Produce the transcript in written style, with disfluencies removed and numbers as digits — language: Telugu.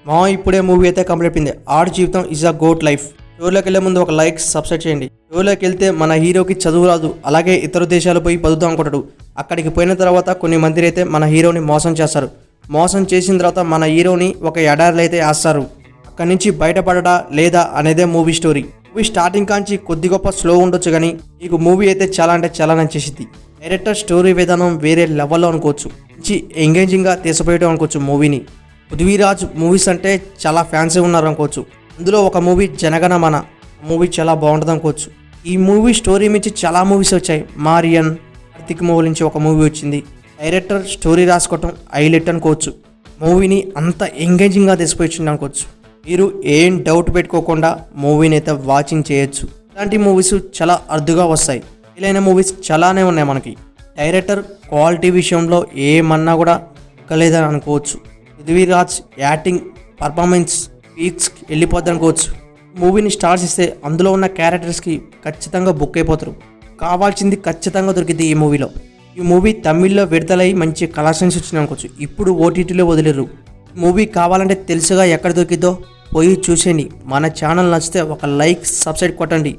మా ఇప్పుడే మూవీ అయితే కంప్లీట్ అయింది. ఆడు జీవితం ఇస్ అ గోట్ లైఫ్. షోలోకి వెళ్ళే ముందు ఒక లైక్ సబ్స్క్రైబ్ చేయండి. షోలోకి వెళ్తే మన హీరోకి చదువు రాదు, అలాగే ఇతర దేశాలు పోయి పదువుతాం అనుకుంటాడు. అక్కడికి పోయిన తర్వాత కొన్ని మంది అయితే మన హీరోని మోసం చేస్తారు. మోసం చేసిన తర్వాత మన హీరోని ఒక ఎడారిలో అయితే వేస్తారు. అక్కడి నుంచి బయటపడడా లేదా అనేదే మూవీ స్టోరీ. మూవీ స్టార్టింగ్ కాంచి కొద్ది గొప్ప స్లో ఉండొచ్చు, కానీ మీకు మూవీ అయితే చాలా అంటే చాలా నచ్చేసింది. డైరెక్టర్ స్టోరీ విధానం వేరే లెవెల్లో అనుకోవచ్చు. మంచి ఎంగేజింగ్గా తీసిపోయడం అనుకోవచ్చు మూవీని. పృథ్వీరాజ్ మూవీస్ అంటే చాలా ఫ్యాన్సే ఉన్నారు అనుకోవచ్చు. అందులో ఒక మూవీ జనగణమన మూవీ చాలా బాగుంటుంది అనుకోవచ్చు. ఈ మూవీ స్టోరీ నుంచి చాలా మూవీస్ వచ్చాయి. మారియన్, కార్తిక్ మూవీ నుంచి ఒక మూవీ వచ్చింది. డైరెక్టర్ స్టోరీ రాసుకోవటం హైలైట్ అనుకోవచ్చు. మూవీని అంత ఎంగేజింగ్గా తీసిపోయింది అనుకోవచ్చు. మీరు ఏం డౌట్ పెట్టుకోకుండా మూవీని అయితే వాచింగ్ చేయొచ్చు. ఇలాంటి మూవీస్ చాలా అరుదుగా వస్తాయి. ఇలాంటి మూవీస్ చాలానే ఉన్నాయి మనకి. డైరెక్టర్ క్వాలిటీ విషయంలో ఏమన్నా కూడా ఎక్కలేదని అనుకోవచ్చు. పృథ్వీరాజ్ యాక్టింగ్ పర్ఫార్మెన్స్ పీక్స్ వెళ్ళిపోద్ది అనుకోవచ్చు. మూవీని స్టార్స్ ఇస్తే అందులో ఉన్న క్యారెక్టర్స్కి ఖచ్చితంగా బుక్ అయిపోతారు. కావాల్సింది ఖచ్చితంగా దొరికింది ఈ మూవీలో. ఈ మూవీ తమిళ్లో విడుదలై మంచి కలెక్షన్స్ వచ్చింది అనుకోవచ్చు. ఇప్పుడు ఓటీటీలో వదిలేరు. మూవీ కావాలంటే తెలుసుగా ఎక్కడ దొరికిద్దో పోయి చూసేయండి. మన ఛానల్ నచ్చితే ఒక లైక్ సబ్స్క్రైబ్ కొట్టండి.